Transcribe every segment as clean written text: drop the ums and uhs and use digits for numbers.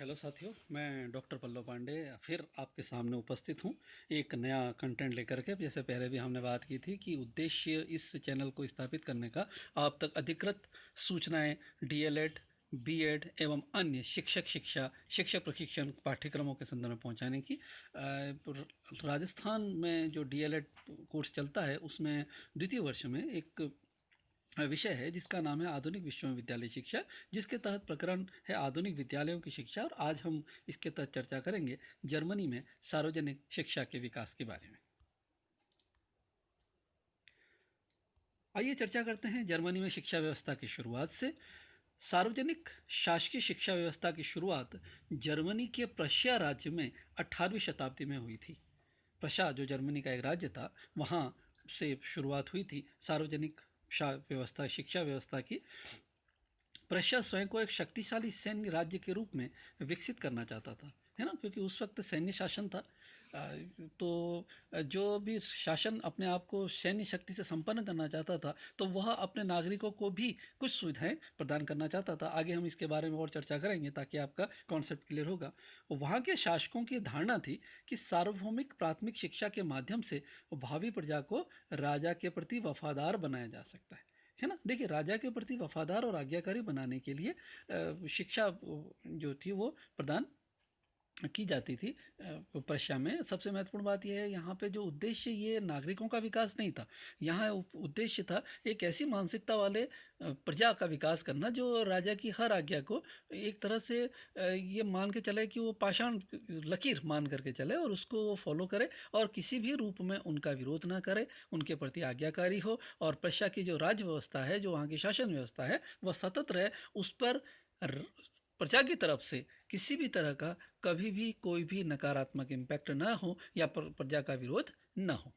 Hello साथियों, मैं doctor Pallav Pandey फिर आपके सामने उपस्थित हूँ एक नया कंटेंट लेकर के। जैसे पहले भी हमने बात की थी कि उद्देश्य इस चैनल को स्थापित करने का आप तक अधिकृत सूचनाएं डीएलएड, बीएड एवं अन्य शिक्षक प्रशिक्षण पाठ्यक्रमों के संदर्भ में पहुंचाने की। राजस्थान में जो डीएलएड कोर्स चलता है उसमें द्वितीय वर्ष में एक विषय है जिसका नाम है आधुनिक विश्वविद्यालय शिक्षा, जिसके तहत प्रकरण है आधुनिक विद्यालयों की शिक्षा। और आज हम इसके तहत चर्चा करेंगे जर्मनी में सार्वजनिक शिक्षा के विकास के बारे में। आइए चर्चा करते हैं जर्मनी में शिक्षा व्यवस्था की शुरुआत से। सार्वजनिक शासकीय शिक्षा व्यवस्था की शुरुआत जर्मनी के प्रशिया राज्य में 18वीं शताब्दी में हुई थी। प्रशा जो जर्मनी का एक राज्य था, वहाँ से शुरुआत हुई थी सार्वजनिक शिक्षा व्यवस्था की। प्रशिया स्वयं को एक शक्तिशाली सैन्य राज्य के रूप में विकसित करना चाहता था, है ना, क्योंकि उस वक्त सैन्य शासन था। तो जो भी शासन अपने आप को सैन्य शक्ति से संपन्न करना चाहता था, तो वह अपने नागरिकों को भी कुछ सुविधाएं प्रदान करना चाहता था। आगे हम इसके बारे में और चर्चा करेंगे ताकि आपका कॉन्सेप्ट क्लियर होगा। वहाँ के शासकों की धारणा थी कि सार्वभौमिक प्राथमिक शिक्षा के माध्यम से भावी प्रजा को राजा के प्रति वफादार बनाया जा सकता है ना। देखिए, राजा के प्रति वफादार और आज्ञाकारी बनाने के लिए शिक्षा जो थी वो प्रदान की जाती थी। प्रशिया में सबसे महत्वपूर्ण बात यह है, यहाँ पे जो उद्देश्य ये नागरिकों का विकास नहीं था। यहाँ उद्देश्य था एक ऐसी मानसिकता वाले प्रजा का विकास करना जो राजा की हर आज्ञा को एक तरह से ये मान के चले कि वो पाषाण लकीर मान करके चले और उसको वो फॉलो करे और किसी भी रूप में उनका विरोध ना करे, उनके प्रति आज्ञाकारी हो। और प्रशिया की जो राज्य व्यवस्था है, जो वहाँ की शासन व्यवस्था है, वह सतत रहे। उस पर प्रजा की तरफ से किसी भी तरह का कभी भी कोई भी नकारात्मक इम्पैक्ट ना हो या प्रजा का विरोध ना हो।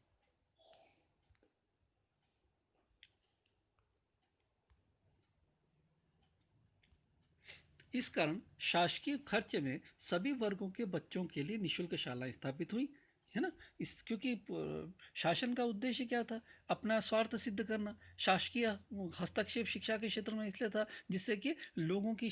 इस कारण शासकीय खर्च में सभी वर्गों के बच्चों के लिए निःशुल्क शालाएं स्थापित हुई, है ना। इस क्योंकि शासन का उद्देश्य क्या था? अपना स्वार्थ सिद्ध करना। शासकीय हस्तक्षेप शिक्षा के क्षेत्र में इसलिए था जिससे कि लोगों की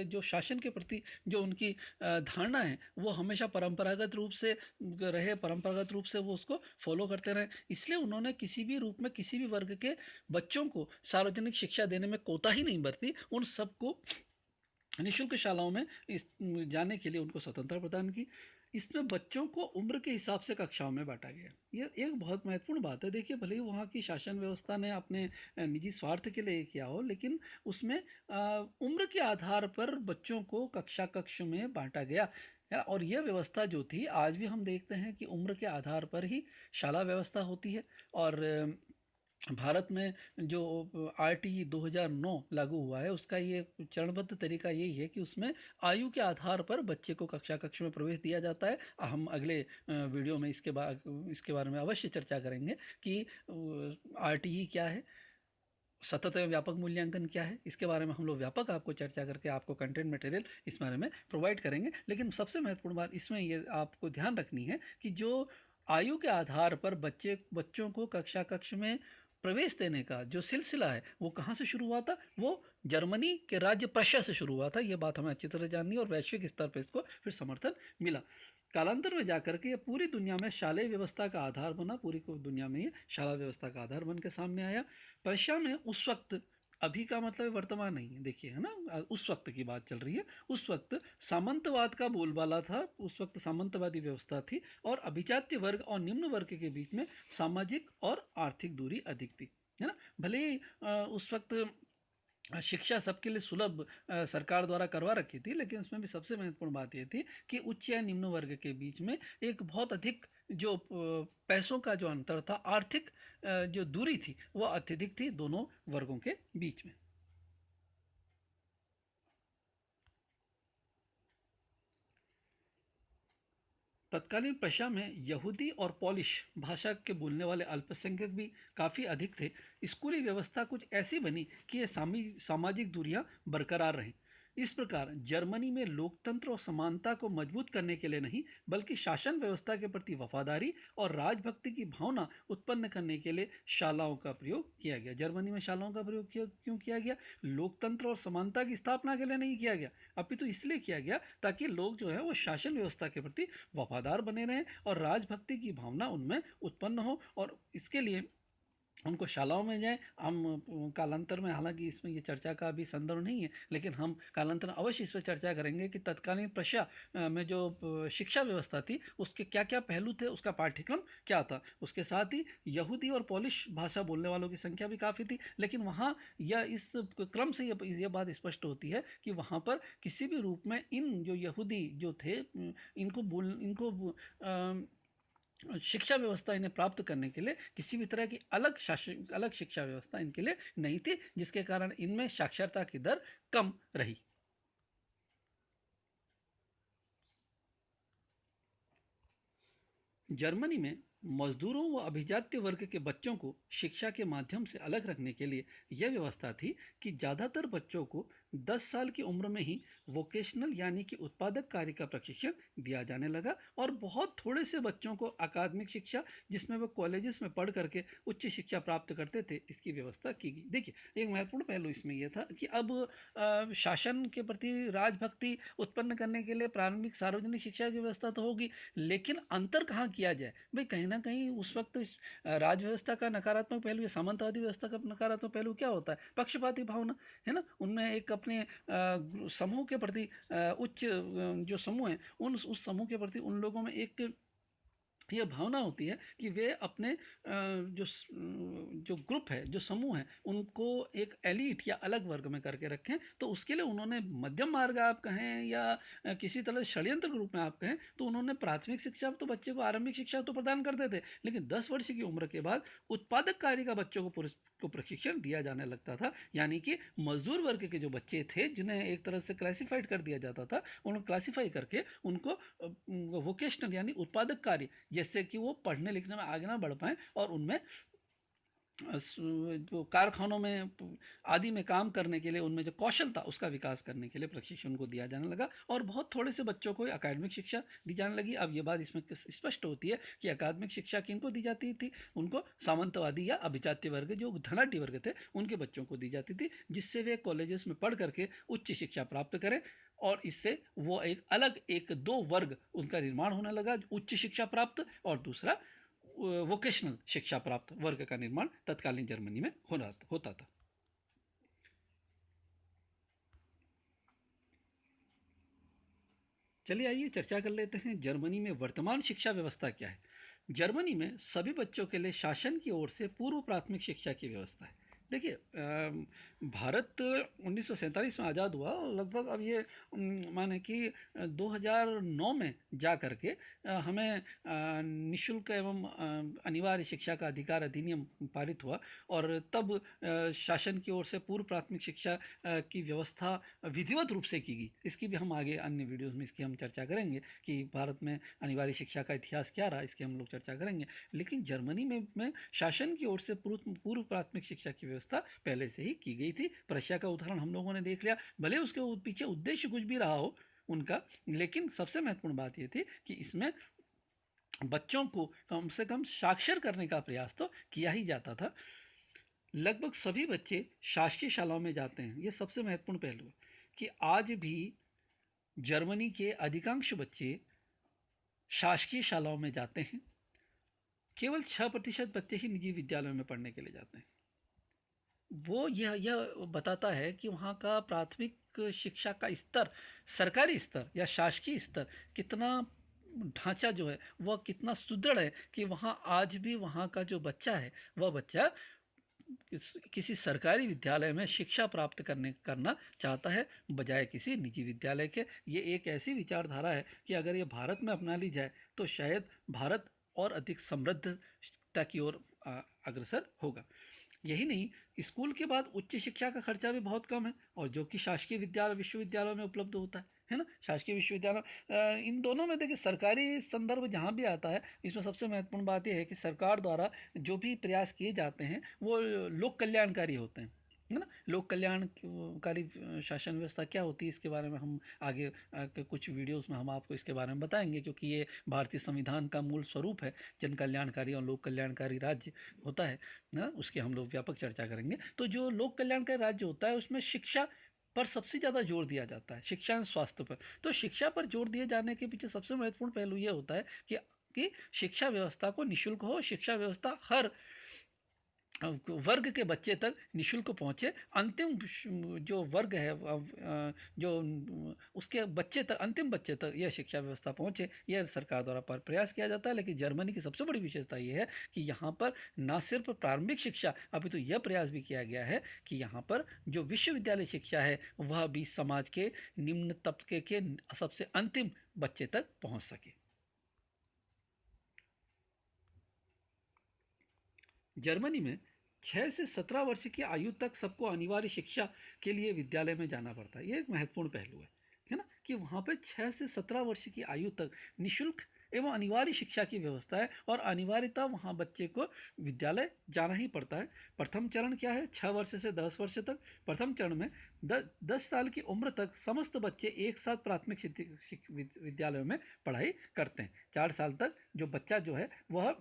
जो शासन के प्रति जो उनकी धारणा है वो हमेशा परंपरागत रूप से रहे, परंपरागत रूप से वो उसको फॉलो करते रहे। इसलिए उन्होंने किसी भी रूप में किसी भी वर्ग के बच्चों को सार्वजनिक शिक्षा देने में कोताही नहीं बरती। उन सबको निःशुल्क शालाओं में जाने के लिए उनको स्वतंत्रता प्रदान की। इसमें बच्चों को उम्र के हिसाब से कक्षाओं में बांटा गया। ये एक बहुत महत्वपूर्ण बात है। देखिए, भले ही वहाँ की शासन व्यवस्था ने अपने निजी स्वार्थ के लिए किया हो, लेकिन उसमें उम्र के आधार पर बच्चों को कक्ष में बांटा गया। और यह व्यवस्था जो थी, आज भी हम देखते हैं कि उम्र के आधार पर ही शाला व्यवस्था होती है। और भारत में जो RTE 2009 लागू हुआ है, उसका ये चरणबद्ध तरीका यही है कि उसमें आयु के आधार पर बच्चे को कक्ष में प्रवेश दिया जाता है। हम अगले वीडियो में इसके बारे में अवश्य चर्चा करेंगे कि RTE क्या है, सतत एवं व्यापक मूल्यांकन क्या है। इसके बारे में हम लोग व्यापक आपको चर्चा करके आपको कंटेंट मटेरियल इस बारे में प्रोवाइड करेंगे। लेकिन सबसे महत्वपूर्ण बात इसमें ये आपको ध्यान रखनी है कि जो आयु के आधार पर बच्चों को कक्ष में प्रवेश देने का जो सिलसिला है वो कहाँ से शुरू हुआ था? वो जर्मनी के राज्य प्रशिया से शुरू हुआ था। ये बात हमें अच्छी तरह जाननी है और वैश्विक स्तर पर इसको फिर समर्थन मिला। कालांतर में जाकर के ये पूरी दुनिया में शालेय व्यवस्था का आधार बना। पूरी दुनिया में ये शाला व्यवस्था का आधार बन के सामने आया। प्रशिया में उस वक्त, अभी का मतलब वर्तमान नहीं है, देखिए, है ना, उस वक्त की बात चल रही है। उस वक्त सामंतवाद का बोलबाला था। उस वक्त सामंतवादी व्यवस्था थी और अभिजात्य वर्ग और निम्न वर्ग के बीच में सामाजिक और आर्थिक दूरी अधिक थी, है ना। भले ही उस वक्त शिक्षा सबके लिए सुलभ सरकार द्वारा करवा रखी थी, लेकिन उसमें भी सबसे महत्वपूर्ण बात यह थी कि उच्च या निम्न वर्ग के बीच में एक बहुत अधिक जो पैसों का जो अंतर था, आर्थिक जो दूरी थी, वो अत्यधिक थी दोनों वर्गों के बीच में। तत्कालीन प्रशा में यहूदी और पॉलिश भाषा के बोलने वाले अल्पसंख्यक भी काफ़ी अधिक थे। स्कूली व्यवस्था कुछ ऐसी बनी कि ये सामाजिक दूरियां बरकरार रहीं। इस प्रकार जर्मनी में लोकतंत्र और समानता को मजबूत करने के लिए नहीं, बल्कि शासन व्यवस्था के प्रति वफादारी और राजभक्ति की भावना उत्पन्न करने के लिए शालाओं का प्रयोग किया गया। जर्मनी में शालाओं का प्रयोग क्यों किया गया? लोकतंत्र और समानता की स्थापना के लिए नहीं किया गया, अपितु इसलिए किया गया ताकि लोग जो है वो शासन व्यवस्था के प्रति वफादार बने रहें और राजभक्ति की भावना उनमें उत्पन्न हो, और इसके लिए उनको शालाओं में जाएं। हम कालांतर में, हालांकि इसमें ये चर्चा का अभी संदर्भ नहीं है, लेकिन हम कालांतर में अवश्य इस पर चर्चा करेंगे कि तत्कालीन प्रशा में जो शिक्षा व्यवस्था थी उसके क्या क्या पहलू थे, उसका पाठ्यक्रम क्या था। उसके साथ ही यहूदी और पोलिश भाषा बोलने वालों की संख्या भी काफ़ी थी, लेकिन वहाँ यह इस क्रम से ये बात स्पष्ट होती है कि वहाँ पर किसी भी रूप में इन जो यहूदी जो थे इनको शिक्षा व्यवस्था इन्हें प्राप्त करने के लिए किसी भी तरह की अलग शिक्षा व्यवस्था इनके लिए नहीं थी, जिसके कारण इनमें साक्षरता की दर कम रही। जर्मनी में मजदूरों व अभिजात्य वर्ग के बच्चों को शिक्षा के माध्यम से अलग रखने के लिए यह व्यवस्था थी कि ज़्यादातर बच्चों को 10 साल की उम्र में ही वोकेशनल यानी कि उत्पादक कार्य का प्रशिक्षण दिया जाने लगा, और बहुत थोड़े से बच्चों को अकादमिक शिक्षा, जिसमें वो कॉलेजेस में पढ़ करके उच्च शिक्षा प्राप्त करते थे, इसकी व्यवस्था की गई। देखिए, एक महत्वपूर्ण पहलू इसमें यह था कि अब शासन के प्रति राजभक्ति उत्पन्न करने के लिए प्रारंभिक सार्वजनिक शिक्षा की व्यवस्था तो होगी, लेकिन अंतर कहाँ किया जाए? भाई, कहीं ना कहीं उस वक्त राज व्यवस्था का नकारात्मक पहलू या सामंतवादी व्यवस्था का नकारात्मक पहलू क्या होता है? पक्षपाती भावना, है ना। उनमें एक अपने समूह के प्रति उच्च जो समूह है उस समूह के प्रति उन लोगों में एक यह भावना होती है कि वे अपने जो ग्रुप है, जो समूह है, उनको एक एलीट या अलग वर्ग में करके रखें। तो उसके लिए उन्होंने मध्यम मार्ग आप कहें या किसी तरह षड्यंत्र के रूप में आप कहें, तो उन्होंने प्राथमिक शिक्षा तो बच्चे को आरंभिक शिक्षा तो प्रदान करते थे, लेकिन 10 वर्ष की उम्र के बाद उत्पादक कार्य का बच्चों को प्रशिक्षण दिया जाने लगता था। यानी कि मजदूर वर्ग के जो बच्चे थे, जिन्हें एक तरह से क्लासिफाइड कर दिया जाता था, उनको क्लासिफाई करके उनको वोकेशनल यानी उत्पादक कार्य, जैसे कि वो पढ़ने लिखने में आगे ना बढ़ पाएँ और उनमें जो कारखानों में आदि में काम करने के लिए उनमें जो कौशल था उसका विकास करने के लिए प्रशिक्षण उनको दिया जाने लगा, और बहुत थोड़े से बच्चों को अकादमिक शिक्षा दी जाने लगी। अब ये बात इसमें स्पष्ट होती है कि अकादमिक शिक्षा किनको दी जाती थी? उनको सामंतवादी या अभिजात्य वर्ग, जो धनाढ़ी वर्ग थे, उनके बच्चों को दी जाती थी, जिससे वे कॉलेजेस में पढ़ करके उच्च शिक्षा प्राप्त करें, और इससे वो एक दो वर्ग उनका निर्माण होने लगा, उच्च शिक्षा प्राप्त और दूसरा वोकेशनल शिक्षा प्राप्त वर्ग का निर्माण तत्कालीन जर्मनी में होता था। चलिए, आइए चर्चा कर लेते हैं जर्मनी में वर्तमान शिक्षा व्यवस्था क्या है। जर्मनी में सभी बच्चों के लिए शासन की ओर से पूर्व प्राथमिक शिक्षा की व्यवस्था है। देखिए, भारत 1947 में आज़ाद हुआ, और लगभग अब ये माने कि 2009 में जा कर के हमें निःशुल्क एवं अनिवार्य शिक्षा का अधिकार अधिनियम पारित हुआ, और तब शासन की ओर से पूर्व प्राथमिक शिक्षा की व्यवस्था विधिवत रूप से की गई। इसकी भी हम आगे अन्य वीडियोस में इसकी हम चर्चा करेंगे कि भारत में अनिवार्य शिक्षा का इतिहास क्या रहा, इसकी हम लोग चर्चा करेंगे। लेकिन जर्मनी में शासन की ओर से पूर्व प्राथमिक शिक्षा की व्यवस्था पहले से ही की गई थी। प्रशिया का उदाहरण हम लोगों ने देख लिया, भले उसके पीछे उद्देश्य कुछ भी रहा हो उनका, लेकिन सबसे महत्वपूर्ण बात यह थी कि इसमें बच्चों को कम से कम साक्षर करने का प्रयास तो किया ही जाता था। लगभग सभी बच्चे शासकीय शालाओं में जाते हैं। ये सबसे महत्वपूर्ण पहलू है कि आज भी जर्मनी के अधिकांश बच्चे शासकीय शालाओं में जाते हैं। केवल 6% बच्चे ही निजी विद्यालयों में पढ़ने के लिए जाते हैं। वो यह बताता है कि वहाँ का प्राथमिक शिक्षा का स्तर, सरकारी स्तर या शासकीय स्तर, कितना ढांचा जो है वह कितना सुदृढ़ है कि वहाँ आज भी वहाँ का जो बच्चा है वह बच्चा किसी सरकारी विद्यालय में शिक्षा प्राप्त करना चाहता है, बजाय किसी निजी विद्यालय के। ये एक ऐसी विचारधारा है कि अगर ये भारत में अपना ली जाए तो शायद भारत और अधिक समृद्धता की ओर अग्रसर होगा। यही नहीं, स्कूल के बाद उच्च शिक्षा का खर्चा भी बहुत कम है, और जो कि शासकीय विश्वविद्यालयों में उपलब्ध होता है ना। शासकीय विश्वविद्यालय, इन दोनों में देखिए, सरकारी संदर्भ जहाँ भी आता है, इसमें सबसे महत्वपूर्ण बात यह है कि सरकार द्वारा जो भी प्रयास किए जाते हैं वो लोक कल्याणकारी होते हैं। है ना। लोक कल्याणकारी शासन व्यवस्था क्या होती है, इसके बारे में हम आगे के कुछ वीडियोस में हम आपको इसके बारे में बताएंगे, क्योंकि ये भारतीय संविधान का मूल स्वरूप है। जन कल्याणकारी और लोक कल्याणकारी राज्य होता है ना, उसकी हम लोग व्यापक चर्चा करेंगे। तो जो लोक कल्याणकारी राज्य होता है उसमें शिक्षा पर सबसे ज़्यादा जोर दिया जाता है, शिक्षा और स्वास्थ्य पर। तो शिक्षा पर जोर दिए जाने के पीछे सबसे महत्वपूर्ण पहलू ये होता है कि शिक्षा व्यवस्था को निःशुल्क हो, शिक्षा व्यवस्था हर वर्ग के बच्चे तक निःशुल्क पहुँचे। अंतिम जो वर्ग है, जो उसके बच्चे तक, अंतिम बच्चे तक यह शिक्षा व्यवस्था पहुँचे, यह सरकार द्वारा पर प्रयास किया जाता है। लेकिन जर्मनी की सबसे बड़ी विशेषता ये है कि यहाँ पर न सिर्फ प्रारंभिक शिक्षा, अभी तो यह प्रयास भी किया गया है कि यहाँ पर जो विश्वविद्यालय शिक्षा है वह भी समाज के निम्न तबके के सबसे अंतिम बच्चे तक पहुँच सके। जर्मनी में 6 से 17 वर्ष की आयु तक सबको अनिवार्य शिक्षा के लिए विद्यालय में जाना पड़ता है। ये एक महत्वपूर्ण पहलू है ना, कि वहाँ पे 6 से 17 वर्ष की आयु तक निःशुल्क एवं अनिवार्य शिक्षा की व्यवस्था है, और अनिवार्यता वहाँ बच्चे को विद्यालय जाना ही पड़ता है। प्रथम चरण क्या है, 6 वर्ष से 10 वर्ष तक। प्रथम चरण में 10 साल की उम्र तक समस्त बच्चे एक साथ प्राथमिक विद्यालयों में पढ़ाई करते हैं। 4 साल तक जो बच्चा जो है वह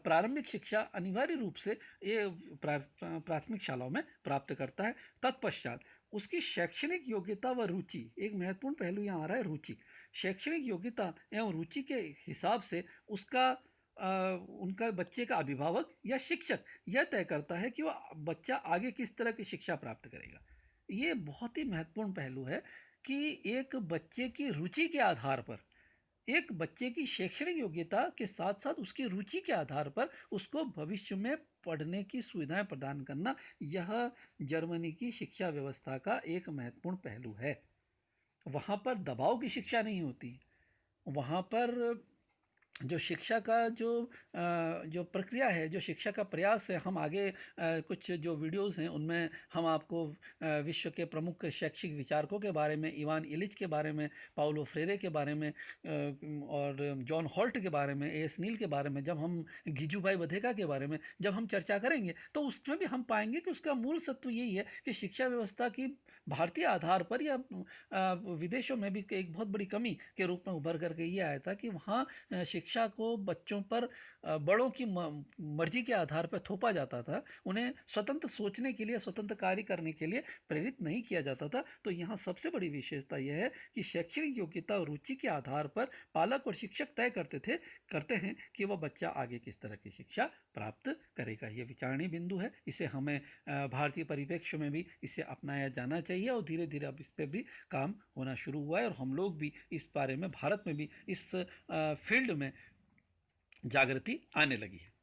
प्रारंभिक शिक्षा अनिवार्य रूप से ये प्राथमिक शालाओं में प्राप्त करता है। तत्पश्चात उसकी शैक्षणिक योग्यता व रुचि, एक महत्वपूर्ण पहलू यहाँ आ रहा है, रुचि। शैक्षणिक योग्यता एवं रुचि के हिसाब से उसका उनका बच्चे का अभिभावक या शिक्षक यह तय करता है कि वह बच्चा आगे किस तरह की शिक्षा प्राप्त करेगा। ये बहुत ही महत्वपूर्ण पहलू है कि एक बच्चे की रुचि के आधार पर, एक बच्चे की शैक्षणिक योग्यता के साथ साथ उसकी रुचि के आधार पर उसको भविष्य में पढ़ने की सुविधाएं प्रदान करना, यह जर्मनी की शिक्षा व्यवस्था का एक महत्वपूर्ण पहलू है। वहाँ पर दबाव की शिक्षा नहीं होती। वहाँ पर जो शिक्षा का जो प्रक्रिया है, जो शिक्षा का प्रयास है, हम आगे कुछ जो वीडियोस हैं उनमें हम आपको विश्व के प्रमुख शैक्षिक विचारकों के बारे में, इवान इलिच के बारे में, पाउलो फ्रेरे के बारे में और जॉन हॉल्ट के बारे में, एस नील के बारे में, जब हम गिजुभाई बधेका के बारे में जब हम चर्चा करेंगे तो उसमें भी हम पाएंगे कि उसका मूल सत्व यही है कि शिक्षा व्यवस्था की भारतीय आधार पर या विदेशों में भी एक बहुत बड़ी कमी के रूप में उभर करके ये आया था कि वहाँ शिक्षा को बच्चों पर बड़ों की मर्जी के आधार पर थोपा जाता था। उन्हें स्वतंत्र सोचने के लिए, स्वतंत्र कार्य करने के लिए प्रेरित नहीं किया जाता था। तो यहाँ सबसे बड़ी विशेषता यह है कि शैक्षणिक योग्यता और रुचि के आधार पर पालक और शिक्षक तय करते हैं कि वह बच्चा आगे किस तरह की शिक्षा प्राप्त करेगा। ये विचारणीय बिंदु है। इसे हमें भारतीय परिप्रेक्ष्य में भी इसे अपनाया जाना चाहिए, और धीरे धीरे अब इस पर भी काम होना शुरू हुआ है, और हम लोग भी इस बारे में, भारत में भी इस फील्ड में जागृति आने लगी है।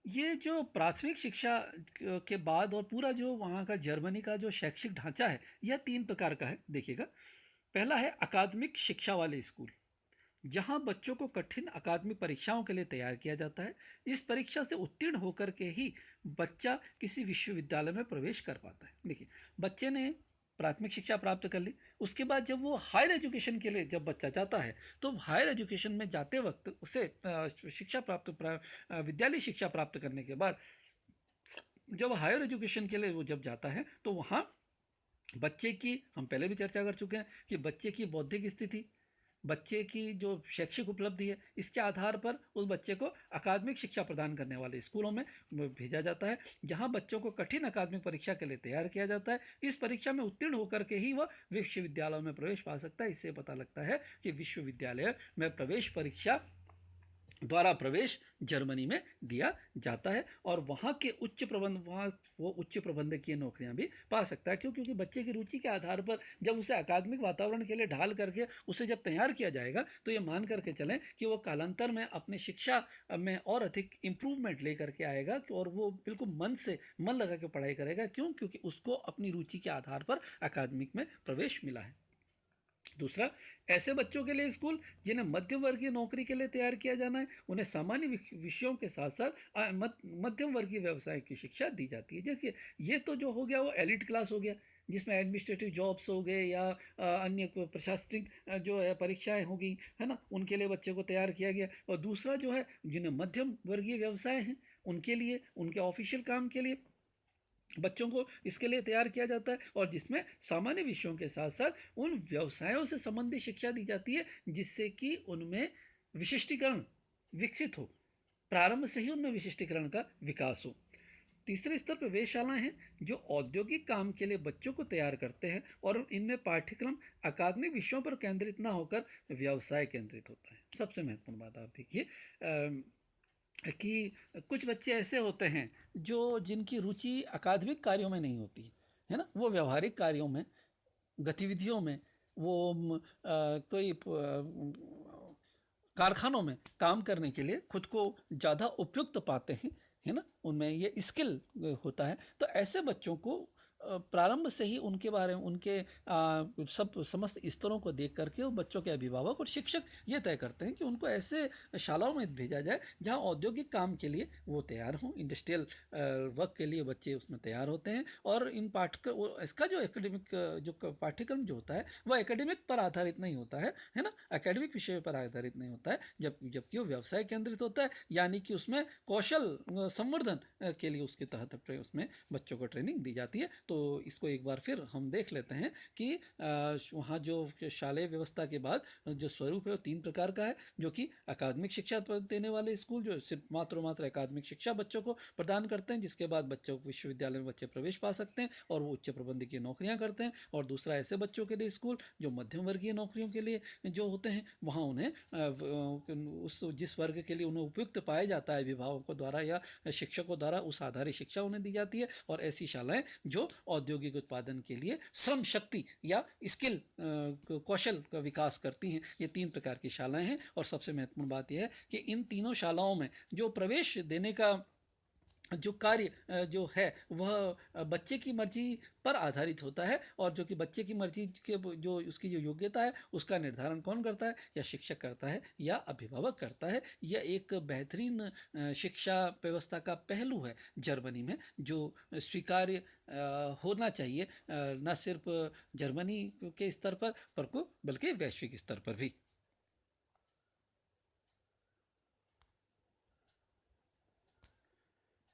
ये जो प्राथमिक शिक्षा के बाद और पूरा जो वहाँ का जर्मनी का जो शैक्षिक ढांचा है, यह 3 प्रकार का है। देखिएगा, पहला है अकादमिक शिक्षा वाले स्कूल, जहाँ बच्चों को कठिन अकादमिक परीक्षाओं के लिए तैयार किया जाता है। इस परीक्षा से उत्तीर्ण होकर के ही बच्चा किसी विश्वविद्यालय में प्रवेश कर पाता है। देखिए, बच्चे ने प्राथमिक शिक्षा प्राप्त कर ली, उसके बाद जब वो हायर एजुकेशन के लिए जब बच्चा जाता है, तो हायर एजुकेशन में जाते वक्त उसे शिक्षा विद्यालय शिक्षा प्राप्त करने के बाद जब हायर एजुकेशन के लिए वो जब जाता है, तो वहाँ बच्चे की, हम पहले भी चर्चा कर चुके हैं कि बच्चे की बौद्धिक स्थिति, बच्चे की जो शैक्षिक उपलब्धि है, इसके आधार पर उस बच्चे को अकादमिक शिक्षा प्रदान करने वाले स्कूलों में भेजा जाता है, जहां बच्चों को कठिन अकादमिक परीक्षा के लिए तैयार किया जाता है। इस परीक्षा में उत्तीर्ण होकर के ही वह विश्वविद्यालयों में प्रवेश पा सकता है। इससे पता लगता है कि विश्वविद्यालय में प्रवेश परीक्षा द्वारा प्रवेश जर्मनी में दिया जाता है, और वहाँ के वहाँ वो उच्च प्रबंधकीय नौकरियां भी पा सकता है। क्यों? क्योंकि बच्चे की रुचि के आधार पर जब उसे अकादमिक वातावरण के लिए ढाल करके उसे जब तैयार किया जाएगा, तो ये मान करके चलें कि वो कालांतर में अपने शिक्षा में और अधिक इम्प्रूवमेंट लेकर के आएगा, और वो बिल्कुल मन लगा के पढ़ाई करेगा। क्यों? क्योंकि उसको अपनी रुचि के आधार पर अकादमिक में प्रवेश मिला है। दूसरा, ऐसे बच्चों के लिए स्कूल जिन्हें मध्यम वर्गीय नौकरी के लिए तैयार किया जाना है, उन्हें सामान्य विषयों के साथ साथ मध्यम वर्गीय व्यवसाय की शिक्षा दी जाती है। जैसे ये तो जो हो गया वो एलिट क्लास हो गया, जिसमें एडमिनिस्ट्रेटिव जॉब्स हो गए या अन्य प्रशासनिक जो है परीक्षाएं होगी, है ना, उनके लिए बच्चे को तैयार किया गया। और दूसरा जो है, जिन्हें मध्यम वर्गीय व्यवसाय हैं, उनके लिए, उनके ऑफिशियल काम के लिए बच्चों को इसके लिए तैयार किया जाता है, और जिसमें सामान्य विषयों के साथ साथ उन व्यवसायों से संबंधित शिक्षा दी जाती है जिससे कि उनमें विशिष्टीकरण विकसित हो, प्रारंभ से ही उनमें विशिष्टीकरण का विकास हो। तीसरे स्तर पर वे शालाएं हैं जो औद्योगिक काम के लिए बच्चों को तैयार करते हैं, और इनमें पाठ्यक्रम अकादमिक विषयों पर केंद्रित ना होकर व्यवसाय केंद्रित होता है। सबसे महत्वपूर्ण बात आप देखिए कि कुछ बच्चे ऐसे होते हैं जो जिनकी रुचि अकादमिक कार्यों में नहीं होती है ना, वो व्यवहारिक कार्यों में, गतिविधियों में, वो कोई कारखानों में काम करने के लिए खुद को ज़्यादा उपयुक्त पाते हैं, है ना, उनमें ये स्किल होता है। तो ऐसे बच्चों को प्रारंभ से ही उनके बारे में, उनके सब समस्त स्तरों को देख करके वो बच्चों के अभिभावक और शिक्षक ये तय करते हैं कि उनको ऐसे शालाओं में भेजा जाए जहाँ औद्योगिक काम के लिए वो तैयार हों, इंडस्ट्रियल वर्क के लिए बच्चे उसमें तैयार होते हैं। और इन पाठ्यक्रम, इसका जो एकेडमिक जो पाठ्यक्रम जो होता है वह एकेडमिक पर आधारित नहीं होता है ना, एकेडमिक विषय पर आधारित नहीं होता है, जबकि वो व्यवसाय केंद्रित होता है, यानी कि उसमें कौशल संवर्धन के लिए उसके तहत उसमें बच्चों को ट्रेनिंग दी जाती है। तो इसको एक बार फिर हम देख लेते हैं कि वहाँ जो शालेय व्यवस्था के बाद जो स्वरूप है वो 3 प्रकार का है, जो कि अकादमिक शिक्षा देने वाले स्कूल जो सिर्फ मात्र अकादमिक शिक्षा बच्चों को प्रदान करते हैं, जिसके बाद बच्चों को विश्वविद्यालय में बच्चे प्रवेश पा सकते हैं और वो उच्च प्रबंधकीय नौकरियां करते हैं। और दूसरा ऐसे बच्चों के लिए स्कूल जो मध्यम वर्गीय नौकरियों के लिए जो होते हैं, वहाँ उन्हें उस जिस वर्ग के लिए उन्हें उपयुक्त पाया जाता है अभिभावकों द्वारा या शिक्षकों द्वारा, उस आधारित शिक्षा उन्हें दी जाती है। और ऐसी शालाएं जो औद्योगिक उत्पादन के लिए श्रम शक्ति या स्किल कौशल का विकास करती हैं, ये 3 प्रकार की शालाएं हैं। और सबसे महत्वपूर्ण बात यह है कि इन तीनों शालाओं में जो प्रवेश देने का जो कार्य जो है वह बच्चे की मर्जी पर आधारित होता है, और जो कि बच्चे की मर्जी के जो उसकी जो योग्यता है उसका निर्धारण कौन करता है, या शिक्षक करता है या अभिभावक करता है। यह एक बेहतरीन शिक्षा व्यवस्था का पहलू है जर्मनी में, जो स्वीकार्य होना चाहिए, न सिर्फ जर्मनी के स्तर पर को बल्कि वैश्विक स्तर पर भी।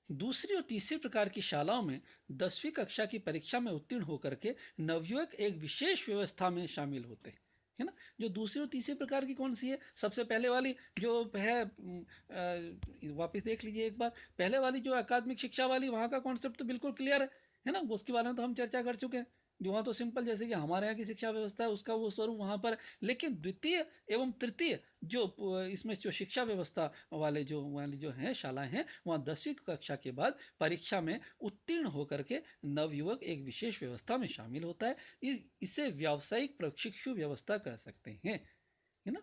दूसरी और तीसरी प्रकार की शालाओं में 10वीं कक्षा की परीक्षा में उत्तीर्ण होकर के नवयुवक एक विशेष व्यवस्था में शामिल होते हैं, है ना। जो दूसरी और तीसरी प्रकार की कौन सी है? सबसे पहले वाली जो है, वापस देख लीजिए एक बार, पहले वाली जो अकादमिक शिक्षा वाली, वहाँ का कॉन्सेप्ट तो बिल्कुल क्लियर है ना, उसके बारे में तो हम चर्चा कर चुके हैं। जो वहाँ तो सिंपल, जैसे कि हमारे यहाँ की शिक्षा व्यवस्था है उसका वो स्वरूप वहाँ पर। लेकिन द्वितीय एवं तृतीय जो इसमें जो शिक्षा व्यवस्था वाली जो हैं शालाएं हैं, वहाँ 10वीं कक्षा के बाद परीक्षा में उत्तीर्ण होकर के नवयुवक एक विशेष व्यवस्था में शामिल होता है। इसे व्यावसायिक प्रशिक्षु व्यवस्था कह सकते हैं, है ना।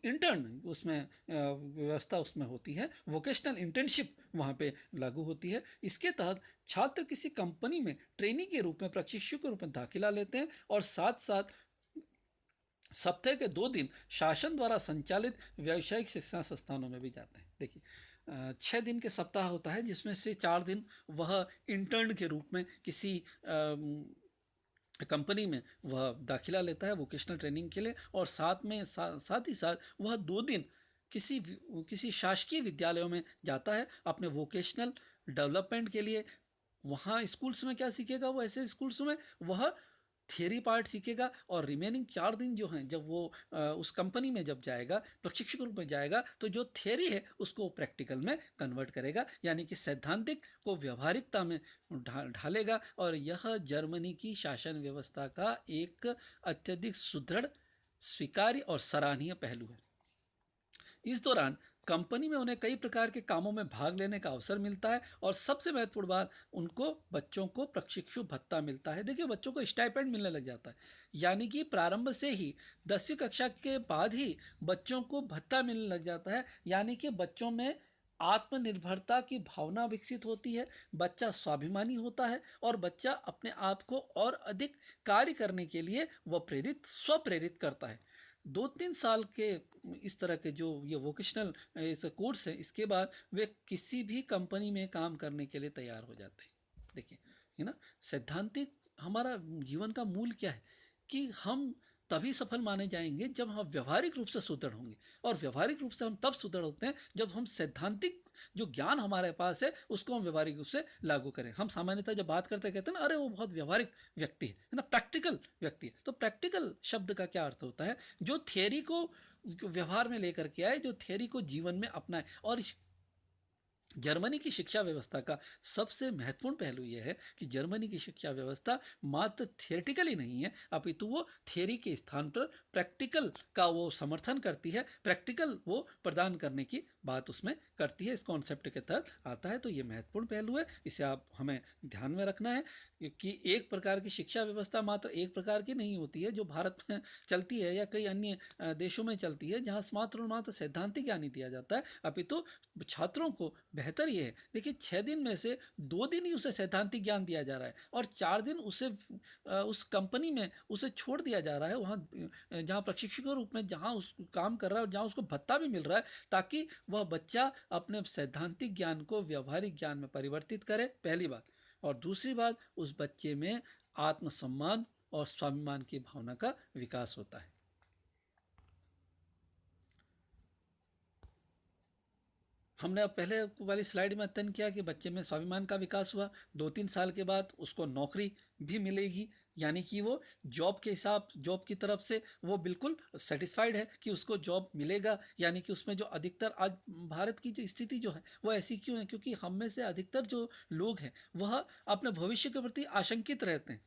इंटर्न उसमें व्यवस्था उसमें होती है, वोकेशनल इंटर्नशिप वहाँ पे लागू होती है। इसके तहत छात्र किसी कंपनी में ट्रेनी के रूप में, प्रशिक्षु के रूप में दाखिला लेते हैं, और साथ साथ सप्ताह के 2 दिन शासन द्वारा संचालित व्यावसायिक शिक्षा संस्थानों में भी जाते हैं। देखिए 6 दिन के सप्ताह होता है, जिसमें से 4 दिन वह इंटर्न के रूप में किसी कंपनी में वह दाखिला लेता है वोकेशनल ट्रेनिंग के लिए, और साथ ही साथ वह 2 दिन किसी शासकीय विद्यालयों में जाता है अपने वोकेशनल डेवलपमेंट के लिए। वहाँ स्कूल्स में क्या सीखेगा वो? ऐसे स्कूल्स में वह थियरी पार्ट सीखेगा, और रिमेनिंग 4 दिन जो हैं, जब वो उस कंपनी में जब जाएगा, प्रशिक्षक के रूप में जाएगा, तो जो थियरी है उसको प्रैक्टिकल में कन्वर्ट करेगा, यानी कि सैद्धांतिक को व्यवहारिकता में ढालेगा। और यह जर्मनी की शासन व्यवस्था का एक अत्यधिक सुदृढ़, स्वीकार्य और सराहनीय पहलू है। इस दौरान कंपनी में उन्हें कई प्रकार के कामों में भाग लेने का अवसर मिलता है, और सबसे महत्वपूर्ण बात, उनको बच्चों को प्रशिक्षु भत्ता मिलता है। देखिए बच्चों को स्टाइपेंड मिलने लग जाता है, यानी कि प्रारंभ से ही 10वीं कक्षा के बाद ही बच्चों को भत्ता मिलने लग जाता है, यानी कि बच्चों में आत्मनिर्भरता की भावना विकसित होती है, बच्चा स्वाभिमानी होता है, और बच्चा अपने आप को और अधिक कार्य करने के लिए वह स्वप्रेरित करता है। 2-3 साल के इस तरह के जो ये वोकेशनल इस कोर्स है, इसके बाद वे किसी भी कंपनी में काम करने के लिए तैयार हो जाते हैं। देखिए, है ना, सैद्धांतिक हमारा जीवन का मूल क्या है कि हम तभी सफल माने जाएंगे जब हम व्यवहारिक रूप से सुदृढ़ होंगे। और व्यवहारिक रूप से हम तब सुदृढ़ होते हैं जब हम सैद्धांतिक जो ज्ञान हमारे पास है उसको हम व्यवहारिक रूप से लागू करें। हम सामान्यतः जब बात करते कहते हैं ना, अरे वो बहुत व्यवहारिक व्यक्ति है ना, प्रैक्टिकल व्यक्ति है। तो प्रैक्टिकल शब्द का क्या अर्थ होता है? जो थियरी को व्यवहार में लेकर के आए, जो थियरी को जीवन में अपनाए। और जर्मनी की शिक्षा व्यवस्था का सबसे महत्वपूर्ण पहलू यह है कि जर्मनी की शिक्षा व्यवस्था मात्र थियोरेटिकली नहीं है, अपितु वो थियरी के स्थान पर प्रैक्टिकल का वो समर्थन करती है, प्रैक्टिकल वो प्रदान करने की बात उसमें करती है, इस कॉन्सेप्ट के तहत आता है। तो ये महत्वपूर्ण पहलू है, इसे आप हमें ध्यान में रखना है कि एक प्रकार की शिक्षा व्यवस्था मात्र एक प्रकार की नहीं होती है जो भारत में चलती है या कई अन्य देशों में चलती है, जहाँ मात्र और मात्र सैद्धांतिक ज्ञान ही दिया जाता है, अपितु छात्रों को बेहतर ये है, देखिए 6 दिन में से 2 दिन ही उसे सैद्धांतिक ज्ञान दिया जा रहा है और 4 दिन उसे उस कंपनी में उसे छोड़ दिया जा रहा है, वहाँ जहाँ प्रशिक्षक के रूप में जहाँ उस काम कर रहा है और जहाँ उसको भत्ता भी मिल रहा है, ताकि वह बच्चा अपने सैद्धांतिक ज्ञान को व्यवहारिक ज्ञान में परिवर्तित करे, पहली बात। और दूसरी बात, उस बच्चे में आत्मसम्मान और स्वाभिमान की भावना का विकास होता है। हमने अब पहले वाली स्लाइड में अध्ययन किया कि बच्चे में स्वाभिमान का विकास हुआ, 2-3 साल के बाद उसको नौकरी भी मिलेगी, यानी कि वो जॉब की तरफ से वो बिल्कुल सेटिस्फाइड है कि उसको जॉब मिलेगा। यानी कि उसमें जो अधिकतर आज भारत की जो स्थिति जो है वो ऐसी क्यों है? क्योंकि हम में से अधिकतर जो लोग हैं वह अपने भविष्य के प्रति आशंकित रहते हैं,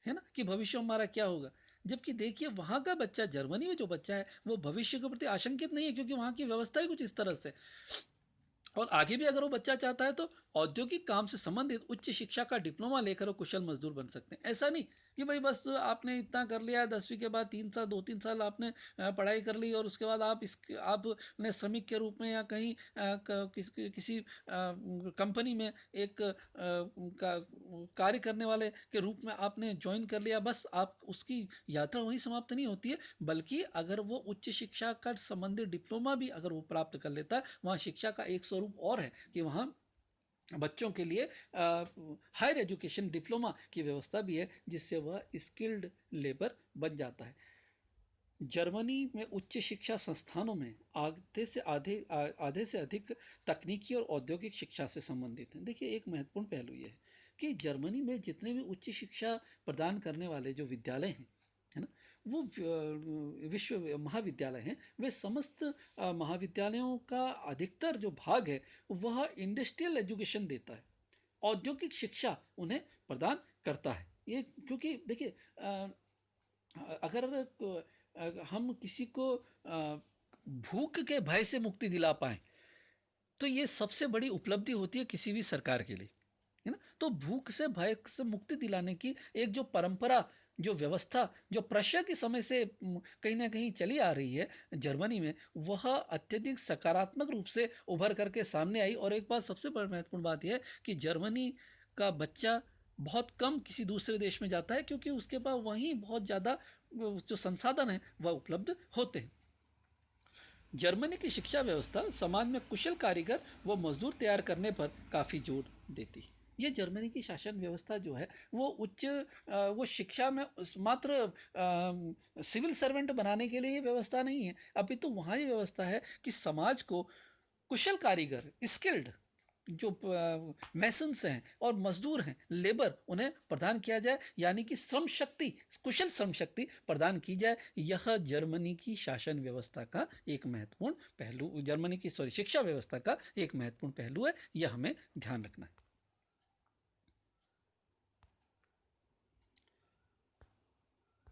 है ना, कि भविष्य हमारा क्या होगा। जबकि देखिए वहाँ का बच्चा, जर्मनी में जो बच्चा है वो भविष्य के प्रति आशंकित नहीं है, क्योंकि वहाँ की व्यवस्था ही कुछ इस तरह से। और आगे भी अगर वो बच्चा चाहता है तो औद्योगिक काम से संबंधित उच्च शिक्षा का डिप्लोमा लेकर वो कुशल मजदूर बन सकते हैं। ऐसा नहीं कि भाई बस आपने इतना कर लिया, 10वीं के बाद 3 साल 2-3 साल आपने पढ़ाई कर ली और उसके बाद आपने श्रमिक के रूप में या कहीं किसी कंपनी में एक कार्य करने वाले के रूप में आपने ज्वाइन कर लिया, बस आप उसकी यात्रा वहीं समाप्त नहीं होती है। बल्कि अगर वो उच्च शिक्षा का संबंधित डिप्लोमा भी अगर वो प्राप्त कर लेता है, वहाँ शिक्षा का एक स्वरूप और है कि वहाँ बच्चों के लिए हायर एजुकेशन डिप्लोमा की व्यवस्था भी है, जिससे वह स्किल्ड लेबर बन जाता है। जर्मनी में उच्च शिक्षा संस्थानों में आधे से अधिक तकनीकी और औद्योगिक शिक्षा से संबंधित हैं। देखिए एक महत्वपूर्ण पहलू ये है कि जर्मनी में जितने भी उच्च शिक्षा प्रदान करने वाले जो विद्यालय हैं, है ना, वो विश्व महाविद्यालय हैं, वे समस्त महाविद्यालयों का अधिकतर जो भाग है वह इंडस्ट्रियल एजुकेशन देता है, औद्योगिक शिक्षा उन्हें प्रदान करता है। ये क्योंकि देखिए अगर हम किसी को भूख के भय से मुक्ति दिला पाए तो ये सबसे बड़ी उपलब्धि होती है किसी भी सरकार के लिए, है ना। तो भूख से भय से मुक्ति दिलाने की एक जो परंपरा, जो व्यवस्था जो प्रशा के समय से कहीं ना कहीं चली आ रही है जर्मनी में, वह अत्यधिक सकारात्मक रूप से उभर करके सामने आई। और एक बात सबसे बड़ी महत्वपूर्ण बात यह है कि जर्मनी का बच्चा बहुत कम किसी दूसरे देश में जाता है, क्योंकि उसके पास वहीं बहुत ज़्यादा जो संसाधन है वह उपलब्ध होते हैं। जर्मनी की शिक्षा व्यवस्था समाज में कुशल कारीगर व मजदूर तैयार करने पर काफ़ी जोर देती है। ये जर्मनी की शासन व्यवस्था जो है वो वो शिक्षा में मात्र सिविल सर्वेंट बनाने के लिए ये व्यवस्था नहीं है, अभी तो वहाँ ये व्यवस्था है कि समाज को कुशल कारीगर, स्किल्ड जो मैसन्स हैं और मजदूर हैं, लेबर, उन्हें प्रदान किया जाए, यानी कि श्रम शक्ति, कुशल श्रम शक्ति प्रदान की जाए। यह जर्मनी की शासन व्यवस्था का एक महत्वपूर्ण पहलू, जर्मनी की शिक्षा व्यवस्था का एक महत्वपूर्ण पहलू है, यह हमें ध्यान रखना है।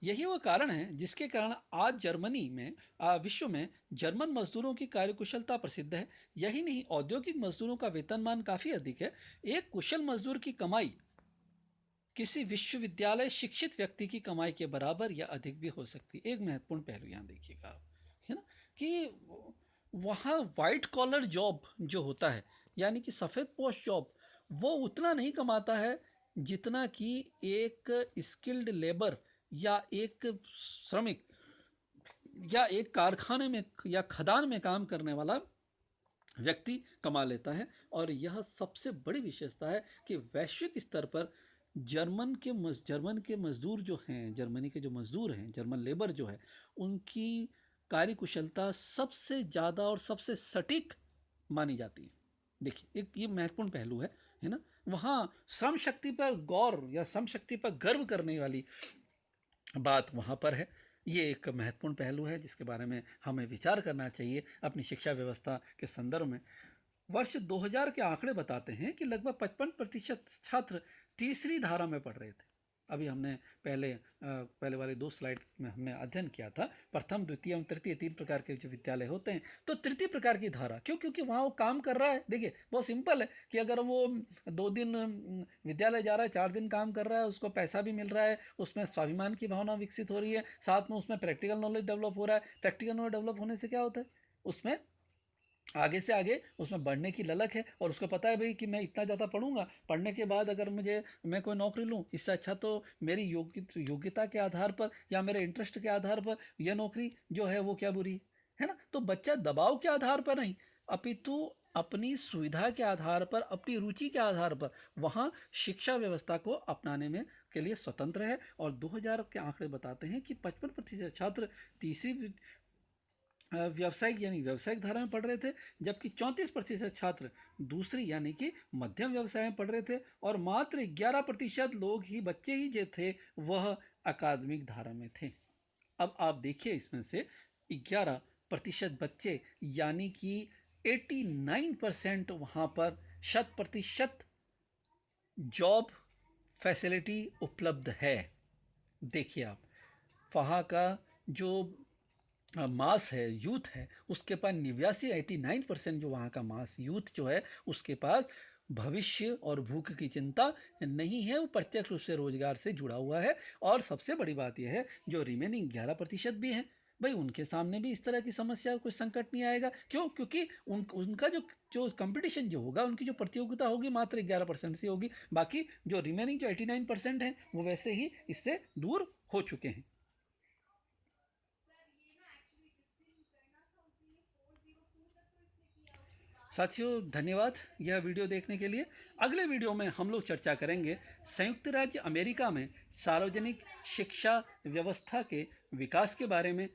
यही वो कारण है जिसके कारण आज जर्मनी में विश्व में जर्मन मजदूरों की कार्यकुशलता प्रसिद्ध है। यही नहीं, औद्योगिक मजदूरों का वेतनमान काफ़ी अधिक है। एक कुशल मजदूर की कमाई किसी विश्वविद्यालय शिक्षित व्यक्ति की कमाई के बराबर या अधिक भी हो सकती है। एक महत्वपूर्ण पहलू यहाँ देखिएगा आप, है ना, कि वहाँ वाइट कॉलर जॉब जो होता है, यानी कि सफ़ेद पोस्ट जॉब, वो उतना नहीं कमाता है जितना कि एक स्किल्ड लेबर या एक श्रमिक या एक कारखाने में या खदान में काम करने वाला व्यक्ति कमा लेता है। और यह सबसे बड़ी विशेषता है कि वैश्विक स्तर पर जर्मन के मज़दूर जो हैं, जर्मनी के जो मज़दूर हैं, जर्मन लेबर जो है, उनकी कार्यकुशलता सबसे ज़्यादा और सबसे सटीक मानी जाती है। देखिए, एक ये महत्वपूर्ण पहलू है ना? वहाँ श्रम शक्ति पर गौर या श्रम शक्ति पर गर्व करने वाली बात वहाँ पर है। ये एक महत्वपूर्ण पहलू है जिसके बारे में हमें विचार करना चाहिए अपनी शिक्षा व्यवस्था के संदर्भ में। वर्ष 2000 के आंकड़े बताते हैं कि लगभग 55% छात्र तीसरी धारा में पढ़ रहे थे। अभी हमने पहले वाले 2 स्लाइड्स में हमने अध्ययन किया था, प्रथम, द्वितीय एवं तृतीय 3 प्रकार के जो विद्यालय होते हैं। तो तृतीय प्रकार की धारा क्यों? क्योंकि वहाँ वो काम कर रहा है। देखिए, बहुत सिंपल है कि अगर वो 2 दिन विद्यालय जा रहा है, 4 दिन काम कर रहा है, उसको पैसा भी मिल रहा है, उसमें स्वाभिमान की भावना विकसित हो रही है, साथ में उसमें प्रैक्टिकल नॉलेज डेवलप हो रहा है। प्रैक्टिकल नॉलेज डेवलप होने से क्या होता है? उसमें आगे से आगे उसमें बढ़ने की ललक है, और उसको पता है भाई कि मैं इतना ज़्यादा पढ़ूंगा, पढ़ने के बाद अगर मैं कोई नौकरी लूँ, इससे अच्छा तो मेरी योग्यता के आधार पर या मेरे इंटरेस्ट के आधार पर यह नौकरी जो है वो क्या बुरी है ना? तो बच्चा दबाव के आधार पर नहीं, अपितु अपनी सुविधा के आधार पर, अपनी रुचि के आधार पर वहाँ शिक्षा व्यवस्था को अपनाने में के लिए स्वतंत्र है। और 2000 के आंकड़े बताते हैं कि 55% छात्र तीसरी व्यावसायिक यानी व्यावसायिक धारा में पढ़ रहे थे, जबकि 34% छात्र दूसरी यानी कि मध्यम व्यवसाय में पढ़ रहे थे, और मात्र 11% लोग ही, बच्चे ही जो थे वह अकादमिक धारा में थे। अब आप देखिए, इसमें से 11% बच्चे यानी कि 89% वहाँ पर 100% जॉब फैसिलिटी उपलब्ध है। देखिए आप, वहाँ का जो मास है, यूथ है, उसके पास 89% जो वहाँ का मास यूथ जो है, उसके पास भविष्य और भूख की चिंता नहीं है, वो प्रत्यक्ष रूप से रोजगार से जुड़ा हुआ है। और सबसे बड़ी बात यह है, जो रिमेनिंग 11% भी हैं, भाई उनके सामने भी इस तरह की समस्या, कोई संकट नहीं आएगा। क्यों? क्योंकि उनका जो कंपटीशन जो होगा, उनकी जो प्रतियोगिता होगी, मात्र 11% से होगी। बाकी जो रिमेनिंग जो 89% हैं, वो वैसे ही इससे दूर हो चुके हैं। साथियों, धन्यवाद यह वीडियो देखने के लिए। अगले वीडियो में हम लोग चर्चा करेंगे संयुक्त राज्य अमेरिका में सार्वजनिक शिक्षा व्यवस्था के विकास के बारे में।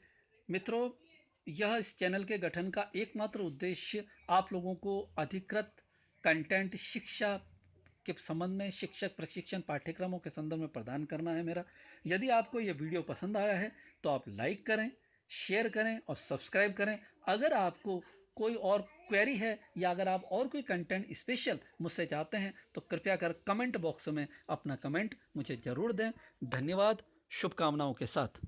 मित्रों, यह इस चैनल के गठन का एकमात्र उद्देश्य आप लोगों को अधिकृत कंटेंट शिक्षा के संबंध में, शिक्षक प्रशिक्षण पाठ्यक्रमों के संदर्भ में प्रदान करना है मेरा। यदि आपको यह वीडियो पसंद आया है तो आप लाइक करें, शेयर करें और सब्सक्राइब करें। अगर आपको कोई और क्वेरी है, या अगर आप और कोई कंटेंट स्पेशल मुझसे चाहते हैं, तो कृपया कर कमेंट बॉक्स में अपना कमेंट मुझे ज़रूर दें। धन्यवाद, शुभकामनाओं के साथ।